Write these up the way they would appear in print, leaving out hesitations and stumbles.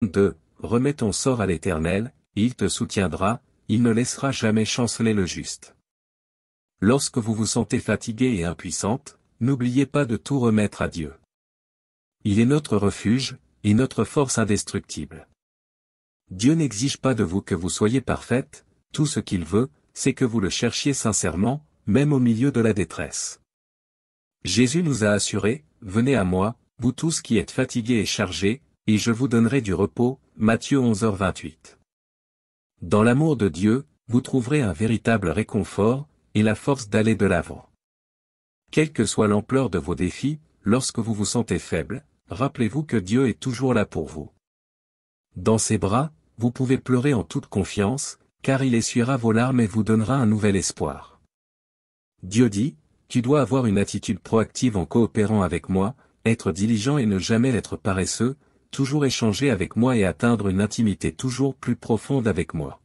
2. Remets ton sort à l'Éternel, et il te soutiendra, il ne laissera jamais chanceler le juste. Lorsque vous vous sentez fatigué et impuissante, n'oubliez pas de tout remettre à Dieu. Il est notre refuge, et notre force indestructible. Dieu n'exige pas de vous que vous soyez parfaite, tout ce qu'il veut, c'est que vous le cherchiez sincèrement, même au milieu de la détresse. Jésus nous a assuré, « Venez à moi, vous tous qui êtes fatigués et chargés, et je vous donnerai du repos » Matthieu 11h28. Dans l'amour de Dieu, vous trouverez un véritable réconfort, et la force d'aller de l'avant. Quelle que soit l'ampleur de vos défis, lorsque vous vous sentez faible, rappelez-vous que Dieu est toujours là pour vous. Dans ses bras, vous pouvez pleurer en toute confiance, car il essuiera vos larmes et vous donnera un nouvel espoir. Dieu dit, tu dois avoir une attitude proactive en coopérant avec moi, être diligent et ne jamais être paresseux, toujours échanger avec moi et atteindre une intimité toujours plus profonde avec moi.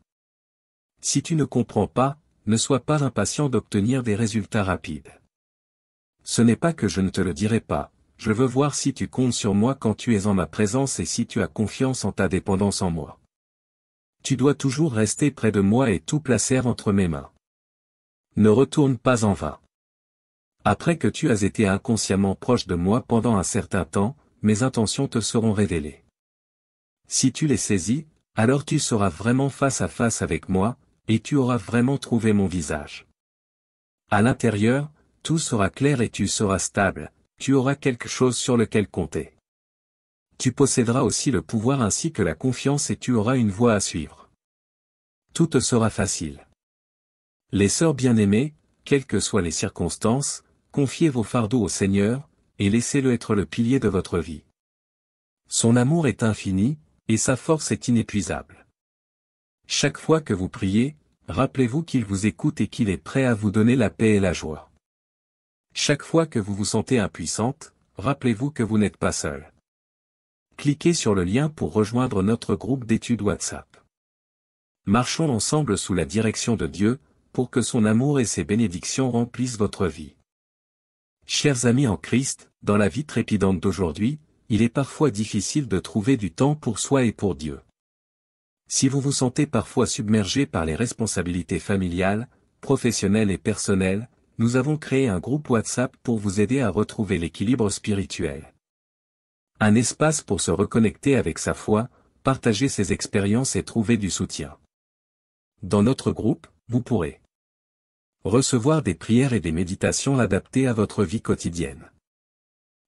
Si tu ne comprends pas, ne sois pas impatient d'obtenir des résultats rapides. Ce n'est pas que je ne te le dirai pas, je veux voir si tu comptes sur moi quand tu es en ma présence et si tu as confiance en ta dépendance en moi. Tu dois toujours rester près de moi et tout placer entre mes mains. Ne retourne pas en vain. Après que tu as été inconsciemment proche de moi pendant un certain temps, mes intentions te seront révélées. Si tu les saisis, alors tu seras vraiment face à face avec moi, et tu auras vraiment trouvé mon visage. À l'intérieur, tout sera clair et tu seras stable, tu auras quelque chose sur lequel compter. Tu posséderas aussi le pouvoir ainsi que la confiance et tu auras une voie à suivre. Tout te sera facile. Les sœurs bien-aimées, quelles que soient les circonstances, confiez vos fardeaux au Seigneur, et laissez-le être le pilier de votre vie. Son amour est infini, et sa force est inépuisable. Chaque fois que vous priez, rappelez-vous qu'il vous écoute et qu'il est prêt à vous donner la paix et la joie. Chaque fois que vous vous sentez impuissante, rappelez-vous que vous n'êtes pas seul. Cliquez sur le lien pour rejoindre notre groupe d'études WhatsApp. Marchons ensemble sous la direction de Dieu, pour que son amour et ses bénédictions remplissent votre vie. Chers amis en Christ, dans la vie trépidante d'aujourd'hui, il est parfois difficile de trouver du temps pour soi et pour Dieu. Si vous vous sentez parfois submergé par les responsabilités familiales, professionnelles et personnelles, nous avons créé un groupe WhatsApp pour vous aider à retrouver l'équilibre spirituel. Un espace pour se reconnecter avec sa foi, partager ses expériences et trouver du soutien. Dans notre groupe, vous pourrez recevoir des prières et des méditations adaptées à votre vie quotidienne.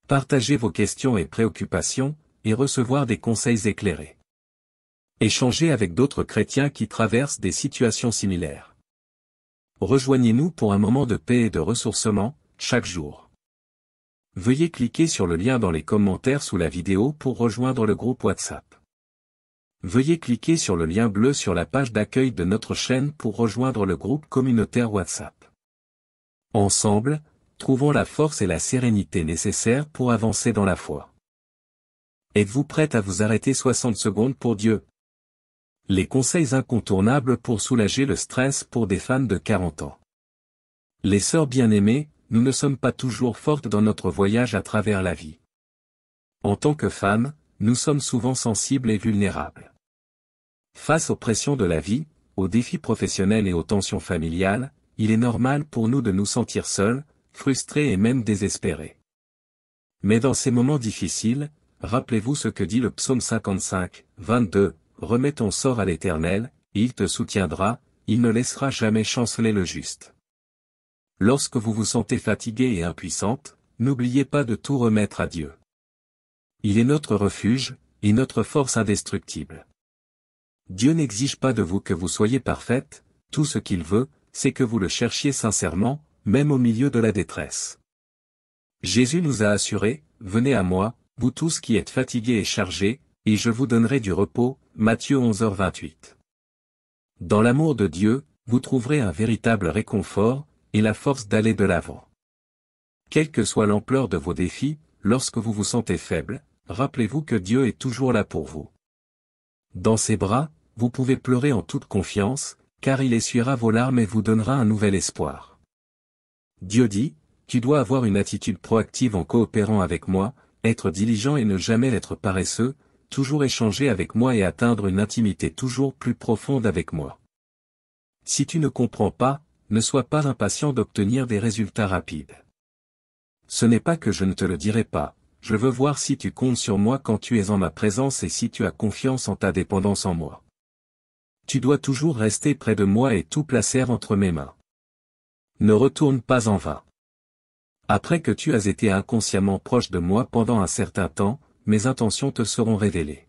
Partager vos questions et préoccupations, et recevoir des conseils éclairés. Échanger avec d'autres chrétiens qui traversent des situations similaires. Rejoignez-nous pour un moment de paix et de ressourcement, chaque jour. Veuillez cliquer sur le lien dans les commentaires sous la vidéo pour rejoindre le groupe WhatsApp. Veuillez cliquer sur le lien bleu sur la page d'accueil de notre chaîne pour rejoindre le groupe communautaire WhatsApp. Ensemble, trouvons la force et la sérénité nécessaires pour avancer dans la foi. Êtes-vous prête à vous arrêter 60 secondes pour Dieu? Les conseils incontournables pour soulager le stress pour des femmes de 40 ans. Les sœurs bien-aimées, nous ne sommes pas toujours fortes dans notre voyage à travers la vie. En tant que femmes, nous sommes souvent sensibles et vulnérables. Face aux pressions de la vie, aux défis professionnels et aux tensions familiales, il est normal pour nous de nous sentir seuls, frustrés et même désespérés. Mais dans ces moments difficiles, rappelez-vous ce que dit le psaume 55, 22, « Remets ton sort à l'Éternel, et il te soutiendra, il ne laissera jamais chanceler le juste. » Lorsque vous vous sentez fatigué et impuissante, n'oubliez pas de tout remettre à Dieu. Il est notre refuge, et notre force indestructible. Dieu n'exige pas de vous que vous soyez parfaite, tout ce qu'il veut, c'est que vous le cherchiez sincèrement, même au milieu de la détresse. Jésus nous a assuré, « Venez à moi, vous tous qui êtes fatigués et chargés, et je vous donnerai du repos » Matthieu 11h28. Dans l'amour de Dieu, vous trouverez un véritable réconfort, et la force d'aller de l'avant. Quelle que soit l'ampleur de vos défis, lorsque vous vous sentez faible, rappelez-vous que Dieu est toujours là pour vous. Dans ses bras, vous pouvez pleurer en toute confiance, car il essuiera vos larmes et vous donnera un nouvel espoir. Dieu dit, tu dois avoir une attitude proactive en coopérant avec moi, être diligent et ne jamais être paresseux, toujours échanger avec moi et atteindre une intimité toujours plus profonde avec moi. Si tu ne comprends pas, ne sois pas impatient d'obtenir des résultats rapides. Ce n'est pas que je ne te le dirai pas, je veux voir si tu comptes sur moi quand tu es en ma présence et si tu as confiance en ta dépendance en moi. Tu dois toujours rester près de moi et tout placer entre mes mains. Ne retourne pas en vain. Après que tu as été inconsciemment proche de moi pendant un certain temps, mes intentions te seront révélées.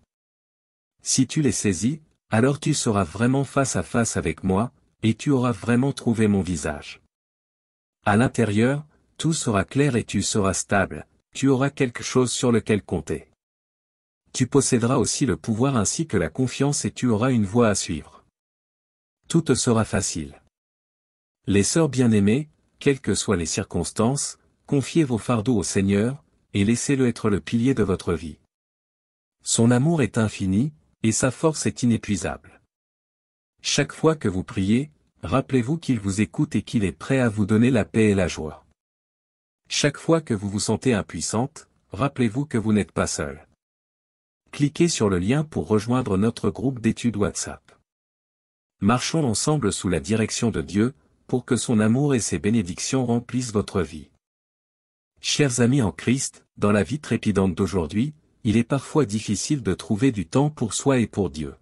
Si tu les saisis, alors tu seras vraiment face à face avec moi, et tu auras vraiment trouvé mon visage. À l'intérieur, tout sera clair et tu seras stable, tu auras quelque chose sur lequel compter. Tu posséderas aussi le pouvoir ainsi que la confiance et tu auras une voie à suivre. Tout te sera facile. Les sœurs bien-aimées, quelles que soient les circonstances, confiez vos fardeaux au Seigneur, et laissez-le être le pilier de votre vie. Son amour est infini, et sa force est inépuisable. Chaque fois que vous priez, rappelez-vous qu'il vous écoute et qu'il est prêt à vous donner la paix et la joie. Chaque fois que vous vous sentez impuissante, rappelez-vous que vous n'êtes pas seul. Cliquez sur le lien pour rejoindre notre groupe d'études WhatsApp. Marchons ensemble sous la direction de Dieu, pour que son amour et ses bénédictions remplissent votre vie. Chers amis en Christ, dans la vie trépidante d'aujourd'hui, il est parfois difficile de trouver du temps pour soi et pour Dieu.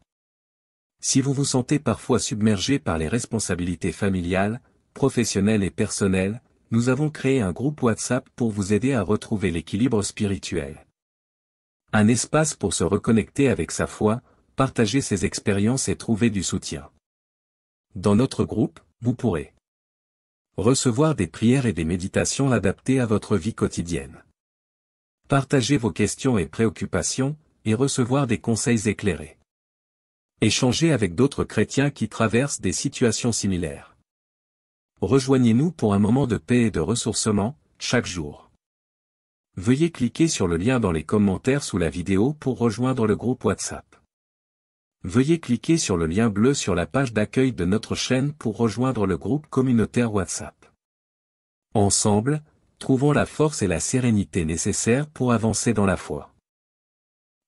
Si vous vous sentez parfois submergé par les responsabilités familiales, professionnelles et personnelles, nous avons créé un groupe WhatsApp pour vous aider à retrouver l'équilibre spirituel. Un espace pour se reconnecter avec sa foi, partager ses expériences et trouver du soutien. Dans notre groupe, vous pourrez recevoir des prières et des méditations adaptées à votre vie quotidienne. Partager vos questions et préoccupations, et recevoir des conseils éclairés. Échanger avec d'autres chrétiens qui traversent des situations similaires. Rejoignez-nous pour un moment de paix et de ressourcement, chaque jour. Veuillez cliquer sur le lien dans les commentaires sous la vidéo pour rejoindre le groupe WhatsApp. Veuillez cliquer sur le lien bleu sur la page d'accueil de notre chaîne pour rejoindre le groupe communautaire WhatsApp. Ensemble, trouvons la force et la sérénité nécessaires pour avancer dans la foi.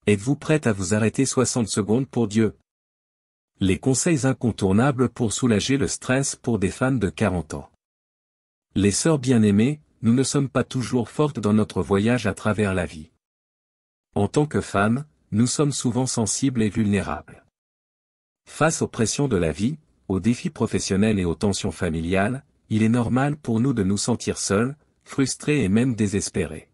Êtes-vous prête à vous arrêter 60 secondes pour Dieu? Les conseils incontournables pour soulager le stress pour des femmes de 40 ans. Les sœurs bien-aimées, nous ne sommes pas toujours fortes dans notre voyage à travers la vie. En tant que femmes, nous sommes souvent sensibles et vulnérables. Face aux pressions de la vie, aux défis professionnels et aux tensions familiales, il est normal pour nous de nous sentir seuls, frustrés et même désespérés.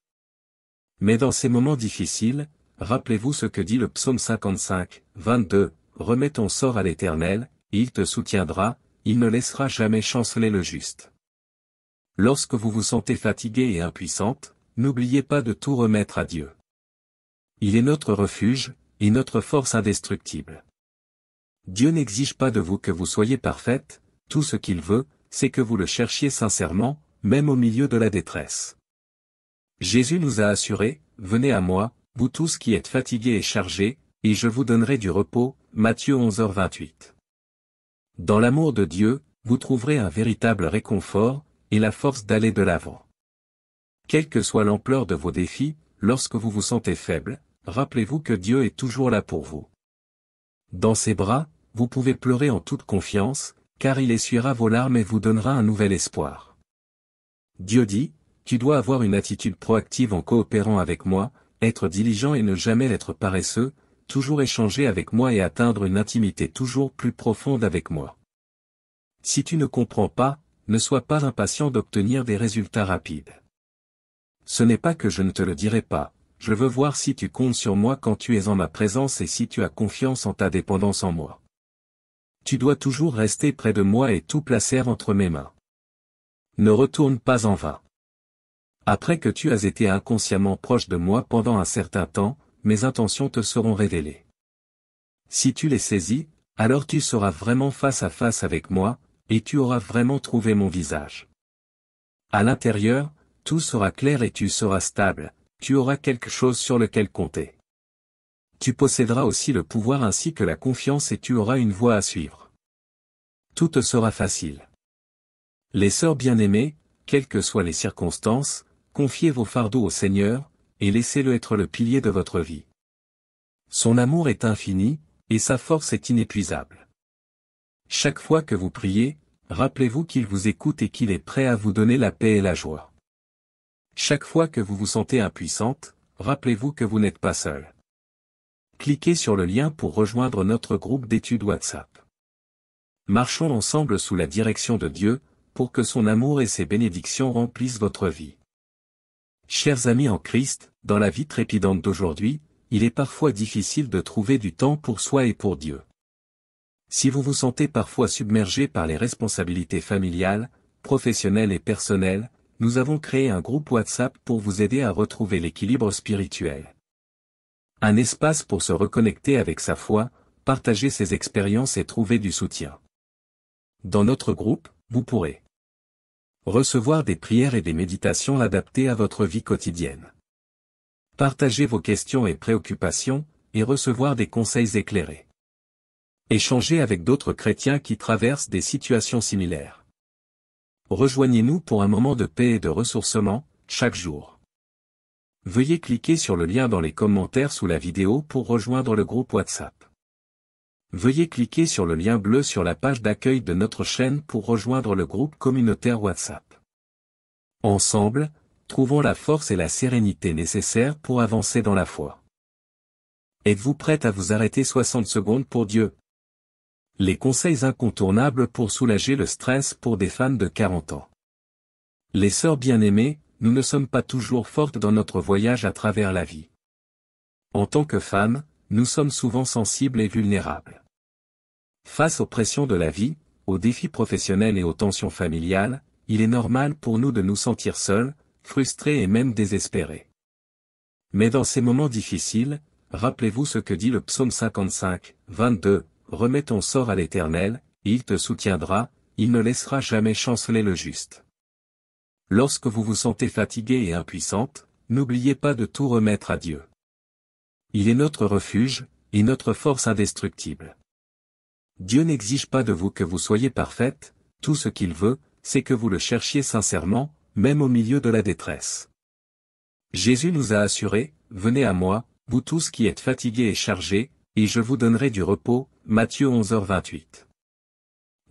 Mais dans ces moments difficiles, rappelez-vous ce que dit le psaume 55, 22, « Remets ton sort à l'Éternel, et il te soutiendra, il ne laissera jamais chanceler le juste. » Lorsque vous vous sentez fatiguée et impuissante, n'oubliez pas de tout remettre à Dieu. Il est notre refuge, et notre force indestructible. Dieu n'exige pas de vous que vous soyez parfaite, tout ce qu'il veut, c'est que vous le cherchiez sincèrement, même au milieu de la détresse. Jésus nous a assuré, « Venez à moi, vous tous qui êtes fatigués et chargés, et je vous donnerai du repos » Matthieu 11h28. Dans l'amour de Dieu, vous trouverez un véritable réconfort, et la force d'aller de l'avant. Quelle que soit l'ampleur de vos défis, lorsque vous vous sentez faible, rappelez-vous que Dieu est toujours là pour vous. Dans ses bras, vous pouvez pleurer en toute confiance, car il essuiera vos larmes et vous donnera un nouvel espoir. Dieu dit, « Tu dois avoir une attitude proactive en coopérant avec moi, être diligent et ne jamais être paresseux, toujours échanger avec moi et atteindre une intimité toujours plus profonde avec moi. » Si tu ne comprends pas, ne sois pas impatient d'obtenir des résultats rapides. Ce n'est pas que je ne te le dirai pas, je veux voir si tu comptes sur moi quand tu es en ma présence et si tu as confiance en ta dépendance en moi. Tu dois toujours rester près de moi et tout placer entre mes mains. Ne retourne pas en vain. Après que tu as été inconsciemment proche de moi pendant un certain temps, mes intentions te seront révélées. Si tu les saisis, alors tu seras vraiment face à face avec moi, et tu auras vraiment trouvé mon visage. À l'intérieur, tout sera clair et tu seras stable, tu auras quelque chose sur lequel compter. Tu posséderas aussi le pouvoir ainsi que la confiance et tu auras une voie à suivre. Tout te sera facile. Les sœurs bien-aimées, quelles que soient les circonstances, confiez vos fardeaux au Seigneur, et laissez-le être le pilier de votre vie. Son amour est infini, et sa force est inépuisable. Chaque fois que vous priez, rappelez-vous qu'il vous écoute et qu'il est prêt à vous donner la paix et la joie. Chaque fois que vous vous sentez impuissante, rappelez-vous que vous n'êtes pas seul. Cliquez sur le lien pour rejoindre notre groupe d'études WhatsApp. Marchons ensemble sous la direction de Dieu, pour que son amour et ses bénédictions remplissent votre vie. Chers amis en Christ, dans la vie trépidante d'aujourd'hui, il est parfois difficile de trouver du temps pour soi et pour Dieu. Si vous vous sentez parfois submergé par les responsabilités familiales, professionnelles et personnelles, nous avons créé un groupe WhatsApp pour vous aider à retrouver l'équilibre spirituel. Un espace pour se reconnecter avec sa foi, partager ses expériences et trouver du soutien. Dans notre groupe, vous pourrez recevoir des prières et des méditations adaptées à votre vie quotidienne. Partager vos questions et préoccupations, et recevoir des conseils éclairés. Échanger avec d'autres chrétiens qui traversent des situations similaires. Rejoignez-nous pour un moment de paix et de ressourcement, chaque jour. Veuillez cliquer sur le lien dans les commentaires sous la vidéo pour rejoindre le groupe WhatsApp. Veuillez cliquer sur le lien bleu sur la page d'accueil de notre chaîne pour rejoindre le groupe communautaire WhatsApp. Ensemble, trouvons la force et la sérénité nécessaires pour avancer dans la foi. Êtes-vous prête à vous arrêter 60 secondes pour Dieu? Les conseils incontournables pour soulager le stress pour des femmes de 40 ans. Les sœurs bien-aimées, nous ne sommes pas toujours fortes dans notre voyage à travers la vie. En tant que femmes, nous sommes souvent sensibles et vulnérables. Face aux pressions de la vie, aux défis professionnels et aux tensions familiales, il est normal pour nous de nous sentir seuls, frustrés et même désespérés. Mais dans ces moments difficiles, rappelez-vous ce que dit le psaume 55, 22, « Remets ton sort à l'Éternel, et il te soutiendra, il ne laissera jamais chanceler le juste. » Lorsque vous vous sentez fatigué et impuissante, n'oubliez pas de tout remettre à Dieu. Il est notre refuge, et notre force indestructible. Dieu n'exige pas de vous que vous soyez parfaite, tout ce qu'il veut, c'est que vous le cherchiez sincèrement, même au milieu de la détresse. Jésus nous a assuré, « Venez à moi, vous tous qui êtes fatigués et chargés, et je vous donnerai du repos. » Matthieu 11h28.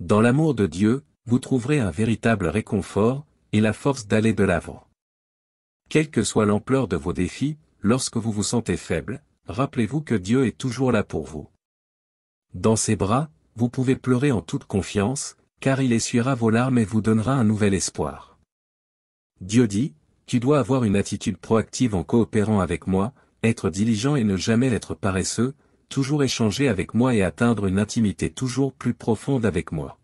Dans l'amour de Dieu, vous trouverez un véritable réconfort, et la force d'aller de l'avant. Quelle que soit l'ampleur de vos défis, lorsque vous vous sentez faible, rappelez-vous que Dieu est toujours là pour vous. Dans ses bras, vous pouvez pleurer en toute confiance, car il essuiera vos larmes et vous donnera un nouvel espoir. Dieu dit, « Tu dois avoir une attitude proactive en coopérant avec moi, être diligent et ne jamais être paresseux, toujours échanger avec moi et atteindre une intimité toujours plus profonde avec moi. »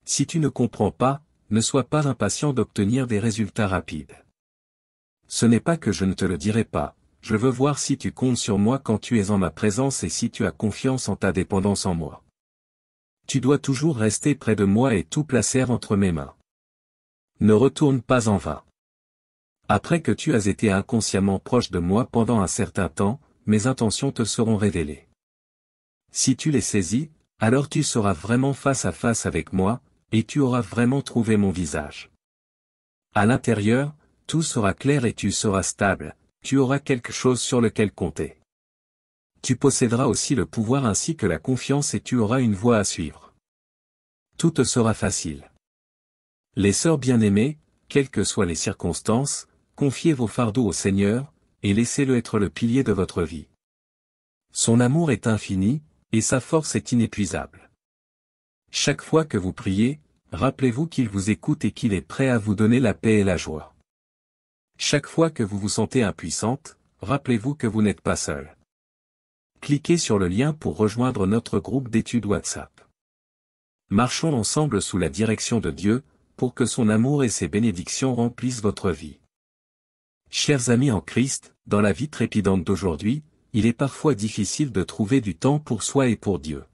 Si tu ne comprends pas, ne sois pas impatient d'obtenir des résultats rapides. Ce n'est pas que je ne te le dirai pas, je veux voir si tu comptes sur moi quand tu es en ma présence et si tu as confiance en ta dépendance en moi. Tu dois toujours rester près de moi et tout placer entre mes mains. Ne retourne pas en vain. Après que tu as été inconsciemment proche de moi pendant un certain temps, mes intentions te seront révélées. Si tu les saisis, alors tu seras vraiment face à face avec moi, et tu auras vraiment trouvé mon visage. À l'intérieur, tout sera clair et tu seras stable, tu auras quelque chose sur lequel compter. Tu posséderas aussi le pouvoir ainsi que la confiance et tu auras une voie à suivre. Tout te sera facile. Les sœurs bien-aimées, quelles que soient les circonstances, confiez vos fardeaux au Seigneur, et laissez-le être le pilier de votre vie. Son amour est infini, et sa force est inépuisable. Chaque fois que vous priez, rappelez-vous qu'il vous écoute et qu'il est prêt à vous donner la paix et la joie. Chaque fois que vous vous sentez impuissante, rappelez-vous que vous n'êtes pas seul. Cliquez sur le lien pour rejoindre notre groupe d'études WhatsApp. Marchons ensemble sous la direction de Dieu, pour que son amour et ses bénédictions remplissent votre vie. Chers amis en Christ, dans la vie trépidante d'aujourd'hui, il est parfois difficile de trouver du temps pour soi et pour Dieu.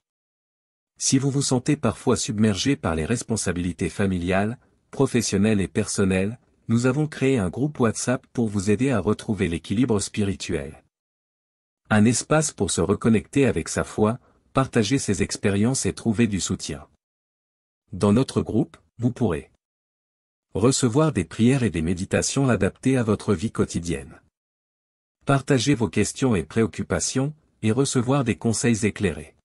Si vous vous sentez parfois submergé par les responsabilités familiales, professionnelles et personnelles, nous avons créé un groupe WhatsApp pour vous aider à retrouver l'équilibre spirituel. Un espace pour se reconnecter avec sa foi, partager ses expériences et trouver du soutien. Dans notre groupe, vous pourrez recevoir des prières et des méditations adaptées à votre vie quotidienne. Partager vos questions et préoccupations, et recevoir des conseils éclairés.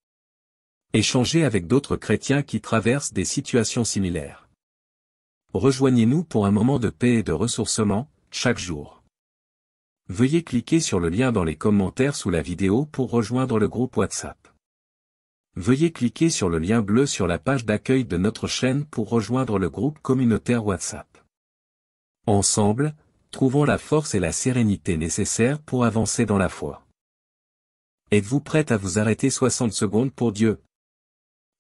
Échangez avec d'autres chrétiens qui traversent des situations similaires. Rejoignez-nous pour un moment de paix et de ressourcement, chaque jour. Veuillez cliquer sur le lien dans les commentaires sous la vidéo pour rejoindre le groupe WhatsApp. Veuillez cliquer sur le lien bleu sur la page d'accueil de notre chaîne pour rejoindre le groupe communautaire WhatsApp. Ensemble, trouvons la force et la sérénité nécessaires pour avancer dans la foi. Êtes-vous prête à vous arrêter 60 secondes pour Dieu?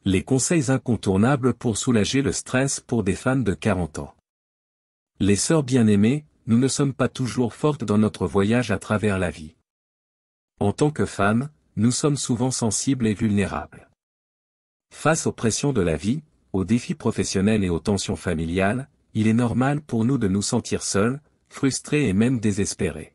Les conseils incontournables pour soulager le stress pour des femmes de 40 ans. Les sœurs bien-aimées, nous ne sommes pas toujours fortes dans notre voyage à travers la vie. En tant que femmes, nous sommes souvent sensibles et vulnérables. Face aux pressions de la vie, aux défis professionnels et aux tensions familiales, il est normal pour nous de nous sentir seuls, frustrés et même désespérés.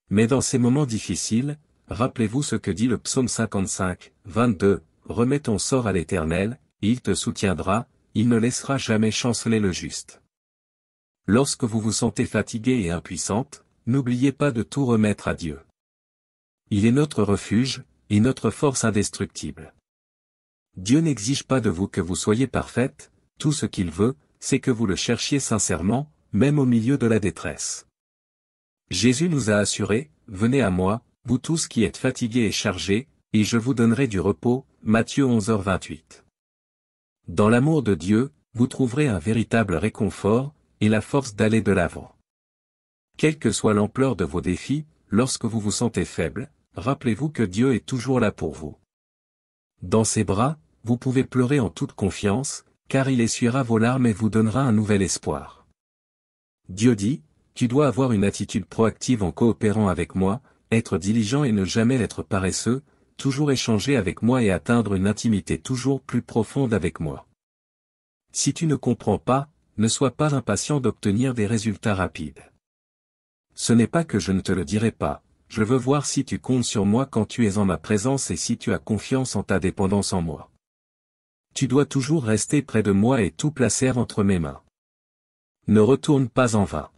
Mais dans ces moments difficiles, rappelez-vous ce que dit le psaume 55, 22, « Remets ton sort à l'Éternel, et il te soutiendra, il ne laissera jamais chanceler le juste. » Lorsque vous vous sentez fatiguée et impuissante, n'oubliez pas de tout remettre à Dieu. Il est notre refuge, et notre force indestructible. Dieu n'exige pas de vous que vous soyez parfaite, tout ce qu'il veut, c'est que vous le cherchiez sincèrement, même au milieu de la détresse. Jésus nous a assuré, « Venez à moi, vous tous qui êtes fatigués et chargés, et je vous donnerai du repos » Matthieu 11h28. Dans l'amour de Dieu, vous trouverez un véritable réconfort, et la force d'aller de l'avant. Quelle que soit l'ampleur de vos défis, lorsque vous vous sentez faible, rappelez-vous que Dieu est toujours là pour vous. Dans ses bras, vous pouvez pleurer en toute confiance, car il essuiera vos larmes et vous donnera un nouvel espoir. Dieu dit, « Tu dois avoir une attitude proactive en coopérant avec moi, être diligent et ne jamais être paresseux, toujours échanger avec moi et atteindre une intimité toujours plus profonde avec moi. » Si tu ne comprends pas, ne sois pas impatient d'obtenir des résultats rapides. Ce n'est pas que je ne te le dirai pas, je veux voir si tu comptes sur moi quand tu es en ma présence et si tu as confiance en ta dépendance en moi. Tu dois toujours rester près de moi et tout placer entre mes mains. Ne retourne pas en vain.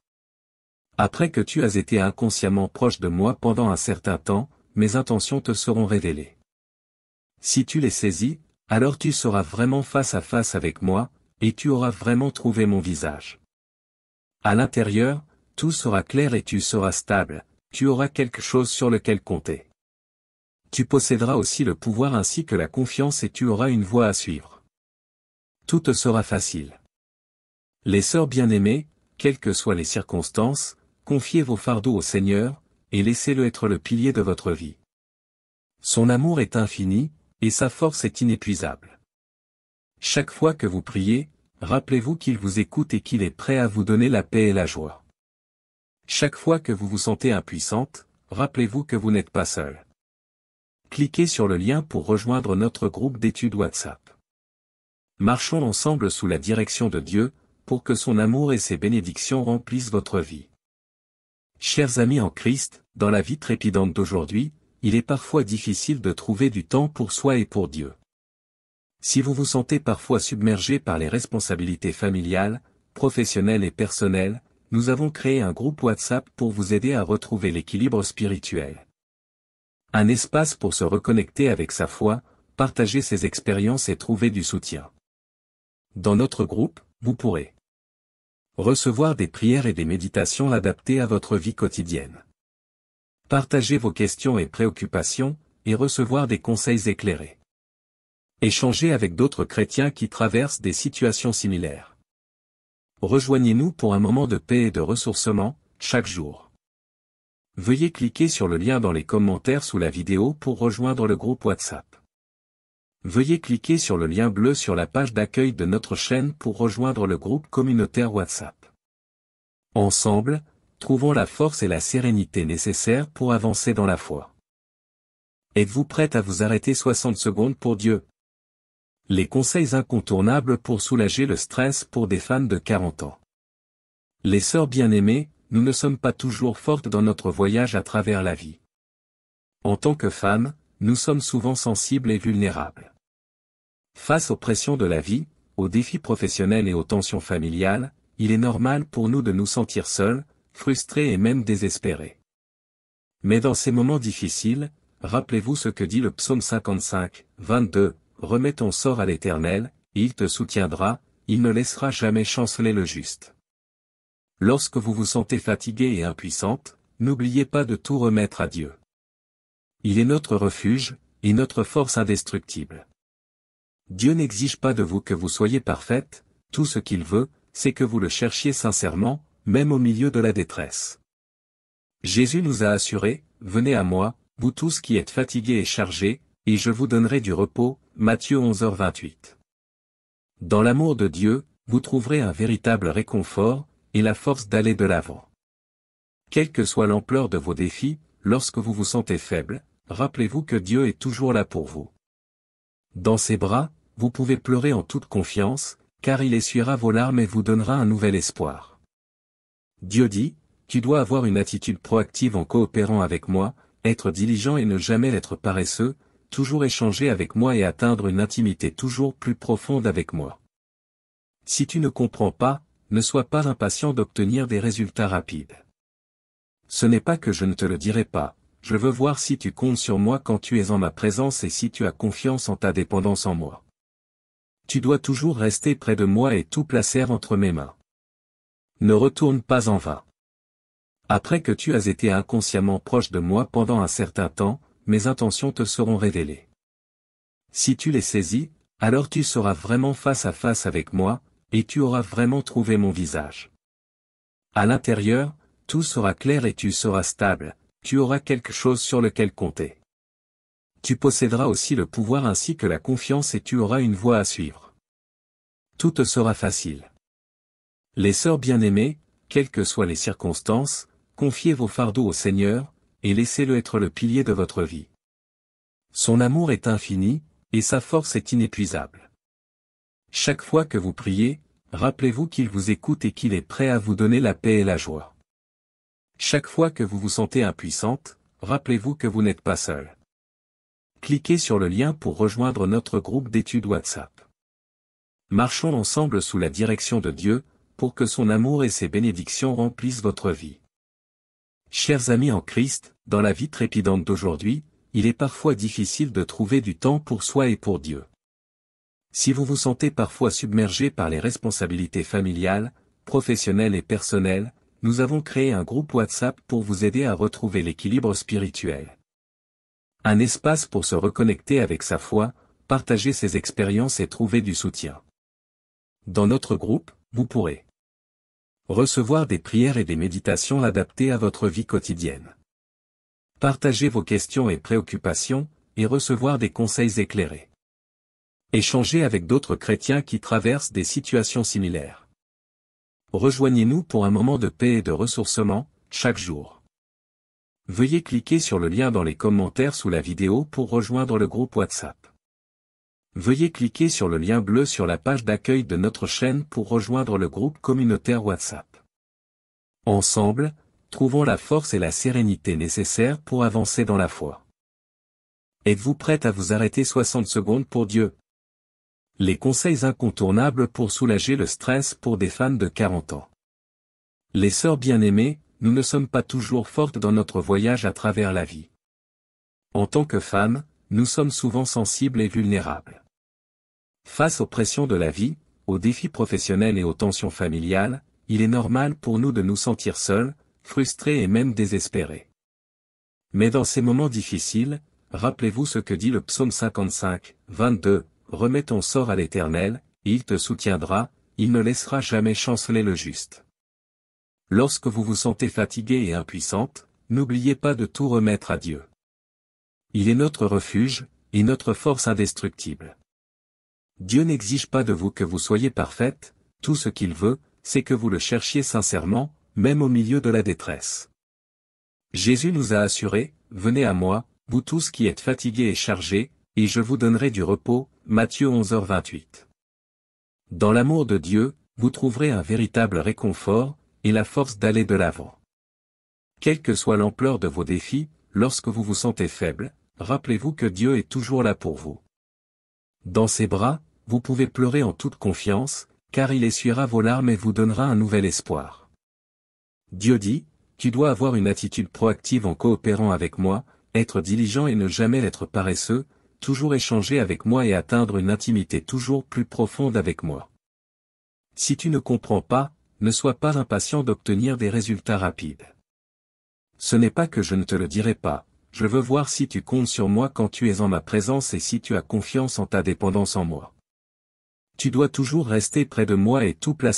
Après que tu as été inconsciemment proche de moi pendant un certain temps, mes intentions te seront révélées. Si tu les saisis, alors tu seras vraiment face à face avec moi, et tu auras vraiment trouvé mon visage. À l'intérieur, tout sera clair et tu seras stable, tu auras quelque chose sur lequel compter. Tu posséderas aussi le pouvoir ainsi que la confiance et tu auras une voie à suivre. Tout te sera facile. Les sœurs bien-aimées, quelles que soient les circonstances, confiez vos fardeaux au Seigneur, et laissez-le être le pilier de votre vie. Son amour est infini, et sa force est inépuisable. Chaque fois que vous priez, rappelez-vous qu'il vous écoute et qu'il est prêt à vous donner la paix et la joie. Chaque fois que vous vous sentez impuissante, rappelez-vous que vous n'êtes pas seul. Cliquez sur le lien pour rejoindre notre groupe d'études WhatsApp. Marchons ensemble sous la direction de Dieu, pour que son amour et ses bénédictions remplissent votre vie. Chers amis en Christ, dans la vie trépidante d'aujourd'hui, il est parfois difficile de trouver du temps pour soi et pour Dieu. Si vous vous sentez parfois submergé par les responsabilités familiales, professionnelles et personnelles, nous avons créé un groupe WhatsApp pour vous aider à retrouver l'équilibre spirituel. Un espace pour se reconnecter avec sa foi, partager ses expériences et trouver du soutien. Dans notre groupe, vous pourrez recevoir des prières et des méditations adaptées à votre vie quotidienne. Partager vos questions et préoccupations, et recevoir des conseils éclairés. Échanger avec d'autres chrétiens qui traversent des situations similaires. Rejoignez-nous pour un moment de paix et de ressourcement, chaque jour. Veuillez cliquer sur le lien dans les commentaires sous la vidéo pour rejoindre le groupe WhatsApp. Veuillez cliquer sur le lien bleu sur la page d'accueil de notre chaîne pour rejoindre le groupe communautaire WhatsApp. Ensemble, trouvons la force et la sérénité nécessaires pour avancer dans la foi. Êtes-vous prête à vous arrêter 60 secondes pour Dieu? Les conseils incontournables pour soulager le stress pour des femmes de 40 ans. Les sœurs bien-aimées, nous ne sommes pas toujours fortes dans notre voyage à travers la vie. En tant que femmes, nous sommes souvent sensibles et vulnérables. Face aux pressions de la vie, aux défis professionnels et aux tensions familiales, il est normal pour nous de nous sentir seuls, frustrés et même désespérés. Mais dans ces moments difficiles, rappelez-vous ce que dit le psaume 55, 22, remets ton sort à l'Éternel, et il te soutiendra, il ne laissera jamais chanceler le juste. Lorsque vous vous sentez fatigué et impuissante, n'oubliez pas de tout remettre à Dieu. Il est notre refuge, et notre force indestructible. Dieu n'exige pas de vous que vous soyez parfaite, tout ce qu'il veut, c'est que vous le cherchiez sincèrement, même au milieu de la détresse. Jésus nous a assuré, venez à moi, vous tous qui êtes fatigués et chargés, et je vous donnerai du repos, Matthieu 11h28. Dans l'amour de Dieu, vous trouverez un véritable réconfort, et la force d'aller de l'avant. Quelle que soit l'ampleur de vos défis, lorsque vous vous sentez faible, rappelez-vous que Dieu est toujours là pour vous. Dans ses bras, vous pouvez pleurer en toute confiance, car il essuiera vos larmes et vous donnera un nouvel espoir. Dieu dit, tu dois avoir une attitude proactive en coopérant avec moi, être diligent et ne jamais être paresseux, toujours échanger avec moi et atteindre une intimité toujours plus profonde avec moi. Si tu ne comprends pas, ne sois pas impatient d'obtenir des résultats rapides. Ce n'est pas que je ne te le dirai pas, je veux voir si tu comptes sur moi quand tu es en ma présence et si tu as confiance en ta dépendance en moi. Tu dois toujours rester près de moi et tout placer entre mes mains. Ne retourne pas en vain. Après que tu as été inconsciemment proche de moi pendant un certain temps, mes intentions te seront révélées. Si tu les saisis, alors tu seras vraiment face à face avec moi, et tu auras vraiment trouvé mon visage. À l'intérieur, tout sera clair et tu seras stable, tu auras quelque chose sur lequel compter. Tu posséderas aussi le pouvoir ainsi que la confiance et tu auras une voie à suivre. Tout te sera facile. Les sœurs bien-aimées, quelles que soient les circonstances, confiez vos fardeaux au Seigneur, et laissez-le être le pilier de votre vie. Son amour est infini, et sa force est inépuisable. Chaque fois que vous priez, rappelez-vous qu'il vous écoute et qu'il est prêt à vous donner la paix et la joie. Chaque fois que vous vous sentez impuissante, rappelez-vous que vous n'êtes pas seul. Cliquez sur le lien pour rejoindre notre groupe d'études WhatsApp. Marchons ensemble sous la direction de Dieu, pour que son amour et ses bénédictions remplissent votre vie. Chers amis en Christ, dans la vie trépidante d'aujourd'hui, il est parfois difficile de trouver du temps pour soi et pour Dieu. Si vous vous sentez parfois submergé par les responsabilités familiales, professionnelles et personnelles, nous avons créé un groupe WhatsApp pour vous aider à retrouver l'équilibre spirituel. Un espace pour se reconnecter avec sa foi, partager ses expériences et trouver du soutien. Dans notre groupe, vous pourrez recevoir des prières et des méditations adaptées à votre vie quotidienne. Partager vos questions et préoccupations, et recevoir des conseils éclairés. Échanger avec d'autres chrétiens qui traversent des situations similaires. Rejoignez-nous pour un moment de paix et de ressourcement, chaque jour. Veuillez cliquer sur le lien dans les commentaires sous la vidéo pour rejoindre le groupe WhatsApp. Veuillez cliquer sur le lien bleu sur la page d'accueil de notre chaîne pour rejoindre le groupe communautaire WhatsApp. Ensemble, trouvons la force et la sérénité nécessaires pour avancer dans la foi. Êtes-vous prête à vous arrêter 60 secondes pour Dieu? Les conseils incontournables pour soulager le stress pour des femmes de 40 ans. Les sœurs bien-aimées, nous ne sommes pas toujours fortes dans notre voyage à travers la vie. En tant que femmes, nous sommes souvent sensibles et vulnérables. Face aux pressions de la vie, aux défis professionnels et aux tensions familiales, il est normal pour nous de nous sentir seuls, frustrés et même désespérés. Mais dans ces moments difficiles, rappelez-vous ce que dit le psaume 55, 22, remets ton sort à l'Éternel, et il te soutiendra, il ne laissera jamais chanceler le juste. Lorsque vous vous sentez fatigué et impuissante, n'oubliez pas de tout remettre à Dieu. Il est notre refuge, et notre force indestructible. Dieu n'exige pas de vous que vous soyez parfaite, tout ce qu'il veut, c'est que vous le cherchiez sincèrement, même au milieu de la détresse. Jésus nous a assuré, venez à moi, vous tous qui êtes fatigués et chargés, et je vous donnerai du repos, Matthieu 11h28. Dans l'amour de Dieu, vous trouverez un véritable réconfort, et la force d'aller de l'avant. Quelle que soit l'ampleur de vos défis, lorsque vous vous sentez faible, rappelez-vous que Dieu est toujours là pour vous. Dans ses bras, vous pouvez pleurer en toute confiance, car il essuiera vos larmes et vous donnera un nouvel espoir. Dieu dit, tu dois avoir une attitude proactive en coopérant avec moi, être diligent et ne jamais être paresseux, toujours échanger avec moi et atteindre une intimité toujours plus profonde avec moi. Si tu ne comprends pas, ne sois pas impatient d'obtenir des résultats rapides. Ce n'est pas que je ne te le dirai pas, je veux voir si tu comptes sur moi quand tu es en ma présence et si tu as confiance en ta dépendance en moi. Tu dois toujours rester près de moi et tout placer